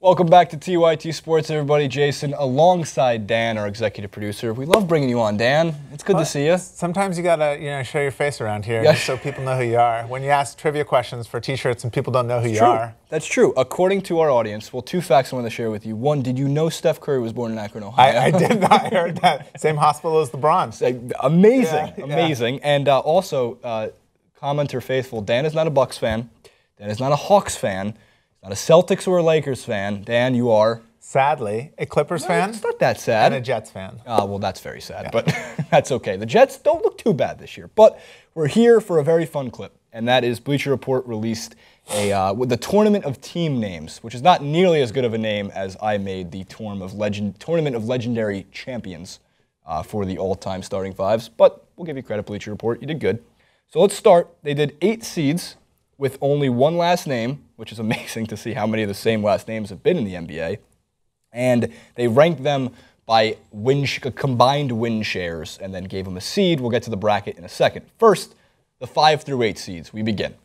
Welcome back to TYT Sports, everybody. Jason, alongside Dan, our executive producer. We love bringing you on, Dan. It's good to see you. Sometimes you gotta, show your face around here so people know who you are. When you ask trivia questions for T-shirts and people don't know who you are. That's true. According to our audience, well, two facts I want to share with you. One, did you know Steph Curry was born in Akron, Ohio? I did not. I heard that. Same hospital as LeBron. Amazing, amazing. And also, commenter faithful, Dan is not a Bucks fan. Dan is not a Hawks fan. Not a Celtics or a Lakers fan. Dan, you are. Sadly, a Clippers fan. It's not that sad. And a Jets fan. Well, that's very sad, but that's okay. The Jets don't look too bad this year. But we're here for a very fun clip, and that is Bleacher Report released with the Tournament of Team Names, which is not nearly as good of a name as I made the Tournament of Legendary Champions for the all-time starting fives. But we'll give you credit, Bleacher Report. You did good. So let's start. They did 8 seeds with only one last name, which is amazing to see how many of the same last names have been in the NBA. And they ranked them by combined win shares and then gave them a seed. We'll get to the bracket in a second. First, the 5 through 8 seeds. We begin.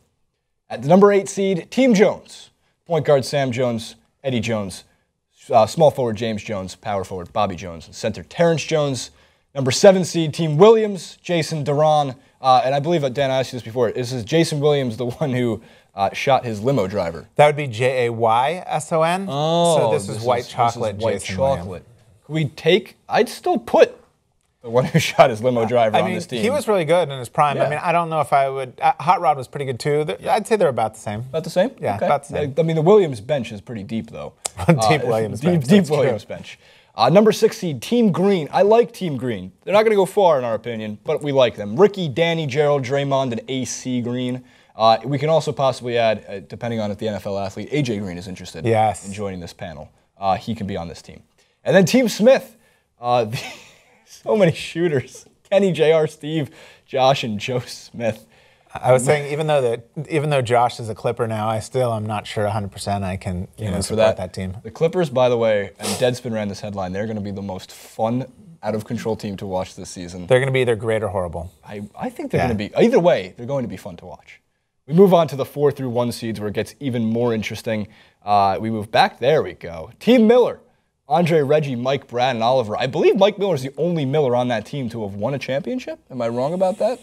At the number 8 seed, Team Jones. Point guard Sam Jones, Eddie Jones. Small forward James Jones, power forward Bobby Jones, and center Terrence Jones. Number 7 seed, Team Williams, Jason Duran. And I believe, Dan, I asked you this before. Is Jason Williams the one who shot his limo driver? That would be Jayson. Oh, so this is white chocolate. White Jason chocolate. Could we take? I'd still put the one who shot his limo driver on this team. He was really good in his prime. Yeah. I mean, I don't know if I would. Hot Rod was pretty good too. I'd say they're about the same. About the same? Yeah, okay. about the same. I mean, the Williams bench is pretty deep, though. Deep Williams bench. Deep Williams bench. Number 6 seed, Team Green. I like Team Green. They're not going to go far, in our opinion, but we like them. Ricky, Danny, Gerald, Draymond, and AC Green. We can also possibly add, depending on if the NFL athlete, AJ Green is interested in joining this panel. He can be on this team. And then Team Smith. So many shooters. Kenny, JR, Steve, Josh, and Joe Smith. I was saying, even though Josh is a Clipper now, I'm not sure 100% I can support that team. The Clippers, by the way, and Deadspin ran this headline, they're going to be the most fun, out-of-control team to watch this season. They're going to be either great or horrible. I think they're going to be, either way, they're going to be fun to watch. We move on to the 4 through 1 seeds where it gets even more interesting. We move back, there we go. Team Miller, Andre, Reggie, Mike, Brad, and Oliver. I believe Mike Miller is the only Miller on that team to have won a championship. Am I wrong about that?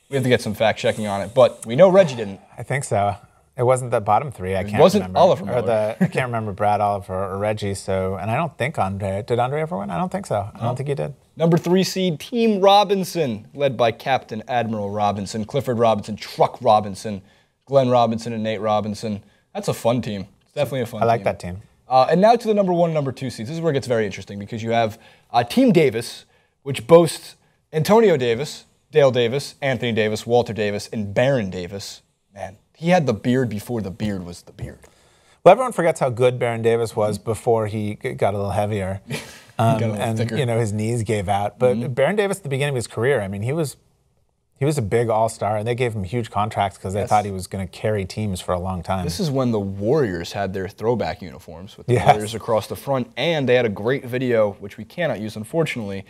We have to get some fact checking on it, but we know Reggie didn't. I think so. It wasn't the bottom 3. I can't remember. It wasn't Oliver Miller. I can't remember Brad, Oliver, or Reggie. So, and I don't think Andre. Did Andre ever win? I don't think so. I don't think he did. Number 3 seed, Team Robinson, led by Captain Admiral Robinson, Clifford Robinson, Truck Robinson, Glenn Robinson, and Nate Robinson. That's a fun team. It's definitely a fun team. I like that team. And now to the number 1 and number 2 seeds. This is where it gets very interesting because you have Team Davis, which boasts Antonio Davis, Dale Davis, Anthony Davis, Walter Davis, and Baron Davis. Man, he had the beard before the beard was the beard. Well, everyone forgets how good Baron Davis was before he got a little heavier. And thicker. His knees gave out. But Baron Davis at the beginning of his career, I mean, he was a big all-star, and they gave him huge contracts because they thought he was going to carry teams for a long time. This is when the Warriors had their throwback uniforms with the Warriors across the front, and they had a great video, which we cannot use, unfortunately,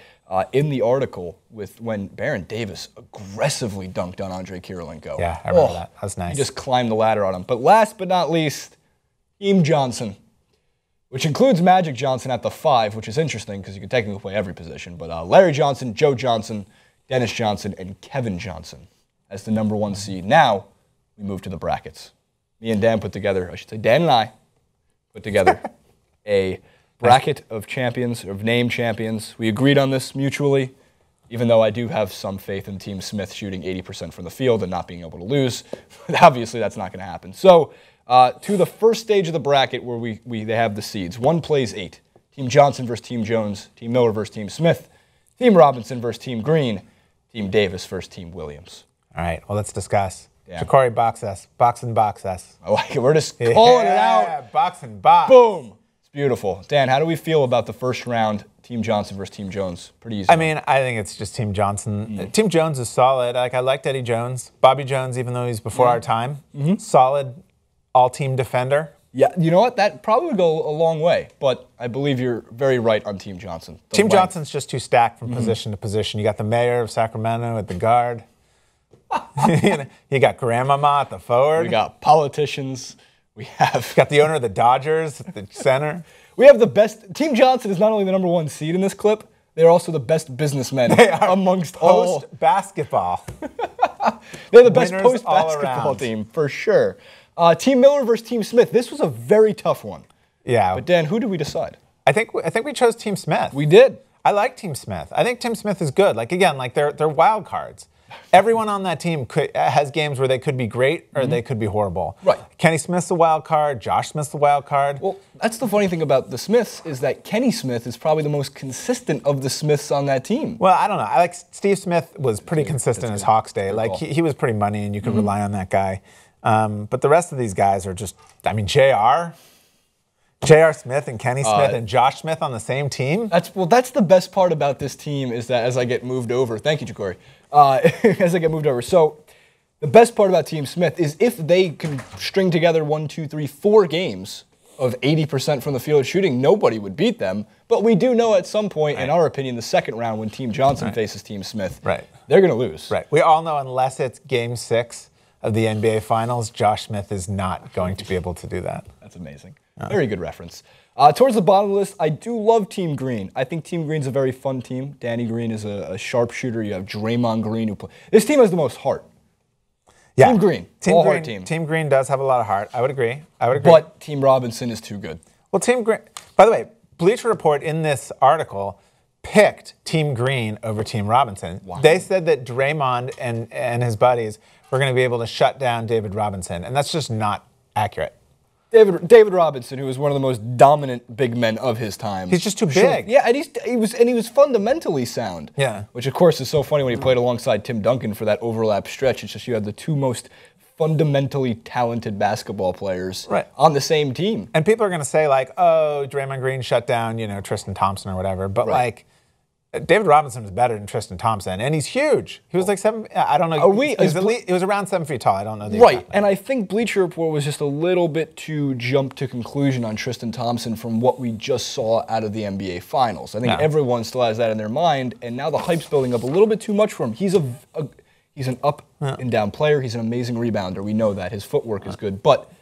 in the article with when Baron Davis aggressively dunked on Andre Kirilenko. Yeah, I remember that. That was nice. He just climbed the ladder on him. But last but not least, Team Johnson, which includes Magic Johnson at the 5, which is interesting because you can technically play every position. But Larry Johnson, Joe Johnson, Dennis Johnson, and Kevin Johnson as the number 1 seed. Now, we move to the brackets. Me and Dan put together, I should say Dan and I put together a bracket of champions, of named champions. We agreed on this mutually, even though I do have some faith in Team Smith shooting 80% from the field and not being able to lose. Obviously, that's not going to happen. So, to the first stage of the bracket where they have the seeds. 1 plays 8. Team Johnson versus Team Jones, Team Miller versus Team Smith, Team Robinson versus Team Green, Team Davis versus Team Williams. All right, well, let's discuss. Sha'Carri box us. Box and box us. I like it. We're just calling it out. Box and box. Boom. It's beautiful. Dan, how do we feel about the first round, Team Johnson versus Team Jones? Pretty easy. I mean, I think it's just Team Johnson. Team Jones is solid. I liked Eddie Jones. Bobby Jones, even though he's before our time, solid all-team defender. Yeah, you know what? That probably would go a long way, but I believe you're very right on Team Johnson. Team Johnson's just too stacked from position to position. You got the mayor of Sacramento at the guard. You got grandmama at the forward. We got politicians. We have. Got the owner of the Dodgers at the center. We have the best. Team Johnson is not only the #1 seed in this clip, they're also the best businessmen amongst all. Post-basketball. They're the best post-basketball team, for sure. Team Miller versus Team Smith. This was a very tough one. Yeah. But Dan, who did we decide? I think we chose Team Smith. We did. I like Team Smith. I think Team Smith is good. Like, again, like they're wild cards. Everyone on that team has games where they could be great or they could be horrible. Right. Kenny Smith's a wild card. Josh Smith's a wild card. Well, that's the funny thing about the Smiths is that Kenny Smith is probably the most consistent of the Smiths on that team. Well, I don't know. I like Steve Smith was pretty consistent as Hawks Day. Like he was pretty money and you could rely on that guy. But the rest of these guys are just, I mean, J.R. Smith and Kenny Smith and Josh Smith on the same team? That's the best part about this team is that as I get moved over, thank you, Jacory, as I get moved over. So the best part about Team Smith is if they can string together 1, 2, 3, 4 games of 80% from the field shooting, nobody would beat them. But we do know at some point, in our opinion, the second round when Team Johnson faces Team Smith, they're going to lose. Right. We all know unless it's Game 6 of the NBA Finals, Josh Smith is not going to be able to do that. That's amazing. Very good reference. Towards the bottom of the list, I do love Team Green. I think Team Green's a very fun team. Danny Green is a sharpshooter. You have Draymond Green who this team has the most heart. Yeah. Team Green, all-heart team. Team Green does have a lot of heart. I would agree. But Team Robinson is too good. Well, Team Green. By the way, Bleacher Report in this article picked Team Green over Team Robinson. Wow. They said that Draymond and his buddies were going to be able to shut down David Robinson, and that's just not accurate. David Robinson, who was one of the most dominant big men of his time. He's just too big. Yeah, and he was fundamentally sound. Yeah. Which of course is so funny when he played alongside Tim Duncan for that overlap stretch. It's just you had the two most fundamentally talented basketball players on the same team. And people are going to say like, oh, Draymond Green shut down, Tristan Thompson or whatever. But like, David Robinson is better than Tristan Thompson, and he's huge. He was like I don't know. He was around 7 feet tall. I don't know the exact and I think Bleacher Report was just a little bit too jump to conclusion on Tristan Thompson from what we just saw out of the NBA Finals. I think everyone still has that in their mind, and now the hype's building up a little bit too much for him. He's an up and down player. He's an amazing rebounder. We know that. His footwork is good, but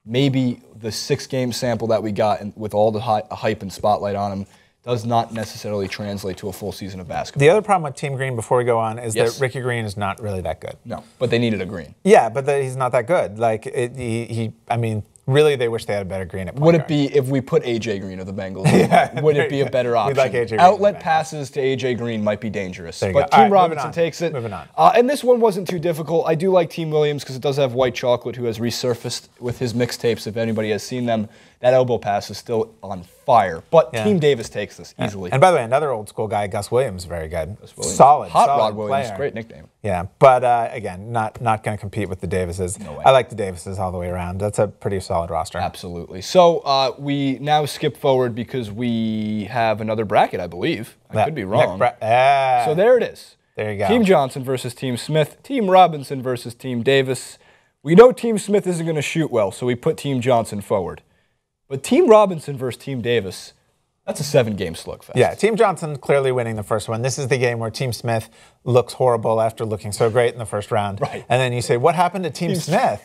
maybe the 6-game sample that we got with all the hype and spotlight on him does not necessarily translate to a full season of basketball. The other problem with Team Green, before we go on, is that Ricky Green is not really that good. No, but they needed a Green. Yeah, but he's not that good. Like, I mean, really, they wish they had a better Green at point guard. Would it be if we put A.J. Green of the Bengals? Would it be a better option? We'd like A.J. Green. Outlet passes to A.J. Green might be dangerous. But Team Robinson takes it. Moving on. And this one wasn't too difficult. I do like Team Williams because it does have White Chocolate, who has resurfaced with his mixtapes, if anybody has seen them. That elbow pass is still on fire. But Team Davis takes this easily. And by the way, another old school guy, Gus Williams, very good. Hot Rod Williams, great nickname. Yeah, but again, not going to compete with the Davises. No way. I like the Davises all the way around. That's a pretty solid roster. Absolutely. So we now skip forward because we have another bracket, I believe. I could be wrong. So there it is. There you go. Team Johnson versus Team Smith. Team Robinson versus Team Davis. We know Team Smith isn't going to shoot well, so we put Team Johnson forward. But Team Robinson versus Team Davis, that's a 7-game slugfest. Yeah, Team Johnson clearly winning the first one. This is the game where Team Smith looks horrible after looking so great in the first round. Right. And then you say, what happened to Team Smith?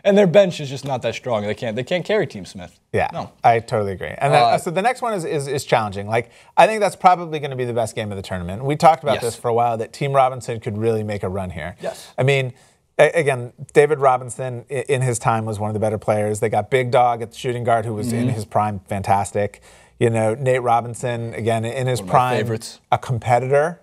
And their bench is just not that strong. They can't carry Team Smith. Yeah, no. I totally agree. And so the next one is challenging. Like, I think that's probably going to be the best game of the tournament. We talked about this for a while, that Team Robinson could really make a run here. Yes. I mean, again, David Robinson in his time was one of the better players. They got Big Dog at the shooting guard who was in his prime, fantastic. Nate Robinson, again, in his prime, a competitor.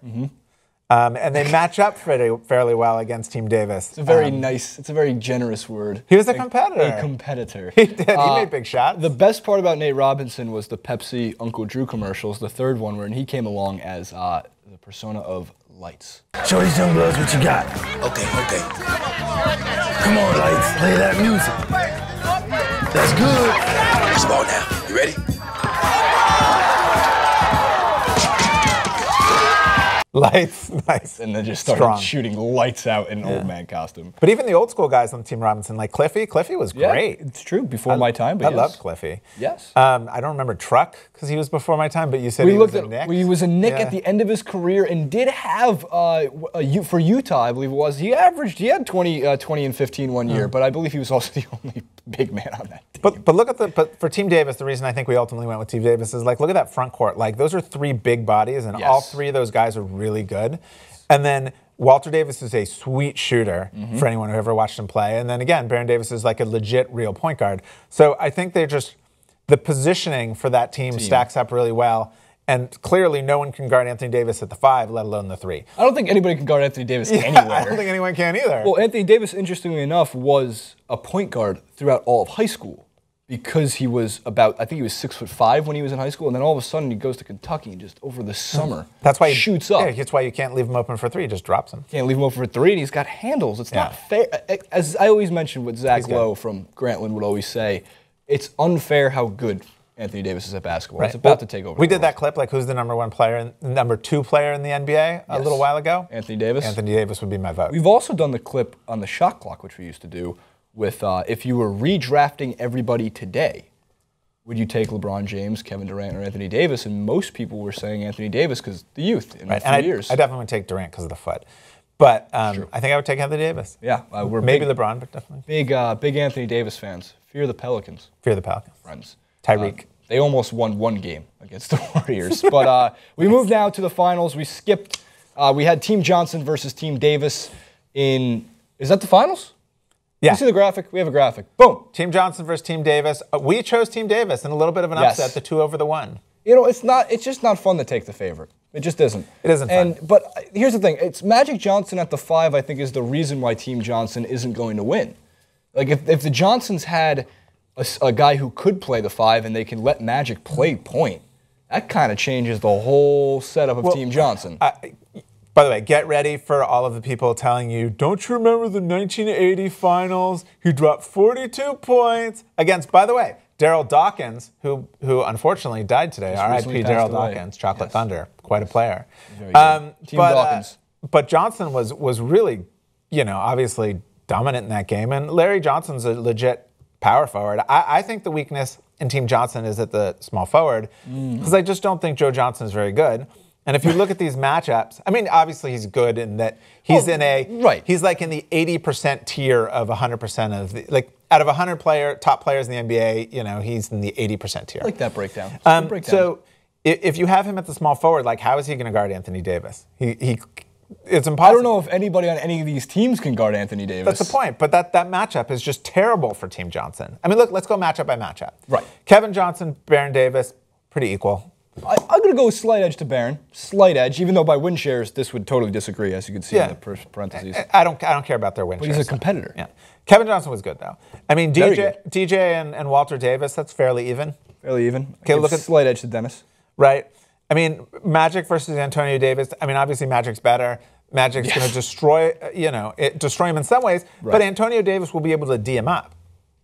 And they match up fairly well against Team Davis. It's a very nice, it's a very generous word. He was a competitor. A competitor. He did. He made big shots. The best part about Nate Robinson was the Pepsi Uncle Drew commercials, the third one, where he came along as the persona of Lights. Show these young bloods what you got. Okay. Come on, Lights. Play that music. That's good. It's ball now. You ready? Lights, nice. And then just started shooting lights out in an old man costume. But even the old school guys on Team Robinson, like Cliffy was great. It's true, before my time. But I loved Cliffy. Yes. I don't remember Truck because he was before my time, but you said he was a Nick. He was a Nick at the end of his career and did have, for Utah, I believe it was, he had 20 and 15 one year, but I believe he was also the only big man on that team. But look at but for Team Davis, the reason I think we ultimately went with Team Davis is like, look at that front court. Like, those are 3 big bodies, and all 3 of those guys are really good. And then Walter Davis is a sweet shooter for anyone who ever watched him play. And then again, Baron Davis is like a legit real point guard. So I think the positioning for that team stacks up really well. And clearly no one can guard Anthony Davis at the 5, let alone the 3. I don't think anybody can guard Anthony Davis anywhere. I don't think anyone can either. Well, Anthony Davis, interestingly enough, was a point guard throughout all of high school. Because he was I think he was 6'5" when he was in high school, and then all of a sudden he goes to Kentucky and just over the summer that's why he shoots up. Yeah, that's why you can't leave him open for 3, just drops him. Can't leave him open for 3, and he's got handles. It's not fair. As I always mention what Zach Lowe from Grantland would always say, it's unfair how good Anthony Davis is at basketball. Right. It's about to take over. We did that clip, like who's the number 2 player in the NBA a little while ago? Anthony Davis. Anthony Davis would be my vote. We've also done the clip on the shot clock, which we used to do, with if you were redrafting everybody today, would you take LeBron James, Kevin Durant, or Anthony Davis? And most people were saying Anthony Davis because the youth in a few years. I definitely would take Durant because of the foot. But I think I would take Anthony Davis. Yeah. We're maybe LeBron, but definitely. Big Anthony Davis fans. Fear the Pelicans. Fear the Pelicans. Friends. Tyreek. They almost won 1 game against the Warriors. But we moved now to the finals. We skipped. We had Team Johnson versus Team Davis in. Is that the finals? Yeah. You see the graphic? We have a graphic. Boom. Team Johnson versus Team Davis. We chose Team Davis in a little bit of an upset, the 2 over the 1. You know, it's just not fun to take the favorite. It just isn't. It isn't fun. But here's the thing. It's Magic Johnson at the 5, I think, is the reason why Team Johnson isn't going to win. Like, if the Johnsons had a guy who could play the 5 and they can let Magic play point, that kind of changes the whole setup of Team Johnson. By the way, get ready for all of the people telling you, don't you remember the 1980 finals? He dropped 42 points against, by the way, Daryl Dawkins, who unfortunately died today. R.I.P. Daryl Dawkins, Chocolate Thunder, quite a player. Team Dawkins. But Johnson was really, obviously dominant in that game. And Larry Johnson's a legit power forward. I think the weakness in Team Johnson is at the small forward because I just don't think Joe Johnson is very good. And if you look at these matchups, I mean, obviously he's good in that he's he's like in the 80% tier of 100% of the, like out of 100 top players in the NBA, he's in the 80% tier. I like that breakdown. So if you have him at the small forward, like how is he going to guard Anthony Davis? It's impossible. I don't know if anybody on any of these teams can guard Anthony Davis. That's the point. But that matchup is just terrible for Team Johnson. I mean, look, let's go matchup by matchup. Right. Kevin Johnson, Baron Davis, pretty equal. I'm going to go slight edge to Baron. Slight edge, even though by win shares, this would totally disagree, as you can see in the parentheses. I don't care about their win shares. But he's a competitor. Yeah. Kevin Johnson was good, though. I mean, DJ and Walter Davis, that's fairly even. Fairly even. Okay, look at slight edge to Dennis. Right. I mean, Magic versus Antonio Davis. I mean, obviously Magic's better. Magic's going to destroy him in some ways, but Antonio Davis will be able to D him up.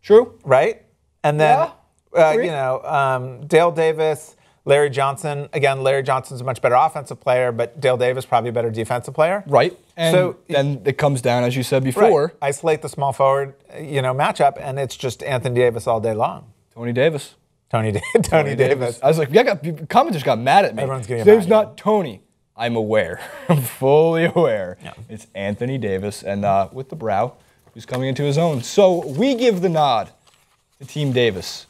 True. Right? And then, Dale Davis, Larry Johnson. Again, Larry Johnson's a much better offensive player, but Dale Davis probably a better defensive player. Right. And so then it comes down, as you said before. Right. Isolate the small forward, matchup, and it's just Anthony Davis all day long. Tony Davis. Tony Davis. I was like, commenters got mad at me. Everyone's getting mad. His name's not Tony. I'm aware. I'm fully aware. Yeah. It's Anthony Davis, and with the brow, who's coming into his own. So we give the nod to Team Davis.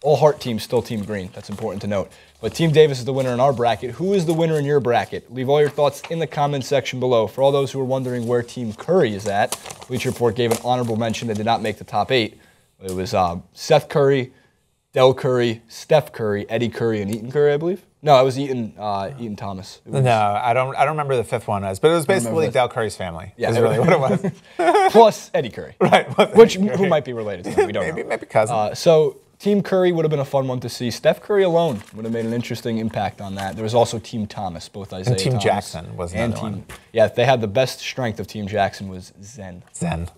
All Heart teams, still Team Green. That's important to note. But Team Davis is the winner in our bracket. Who is the winner in your bracket? Leave all your thoughts in the comments section below. For all those who are wondering where Team Curry is at, Bleacher Report gave an honorable mention. They did not make the top 8. It was Seth Curry, Del Curry, Steph Curry, Eddie Curry, and Eaton Curry, I believe. No, it was Eaton Thomas. No, I don't remember the 5th one was, but it was basically Del Curry's family. Yeah, is really what it was. Plus Eddie Curry, right? Who might be related to him. We don't know. Maybe cousin. So Team Curry would have been a fun one to see. Steph Curry alone would have made an interesting impact on that. There was also Team Thomas, both Isaiah and Team Thomas Jackson was another one. Yeah, they had the best strength of Team Jackson was Zen. Zen.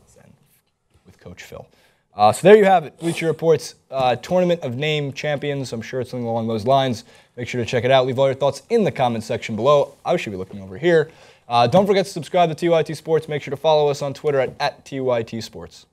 With Coach Phil. So there you have it, Bleacher Report's Tournament of Name Champions. I'm sure it's something along those lines. Make sure to check it out. Leave all your thoughts in the comments section below. I should be looking over here. Don't forget to subscribe to TYT Sports. Make sure to follow us on Twitter at TYT Sports.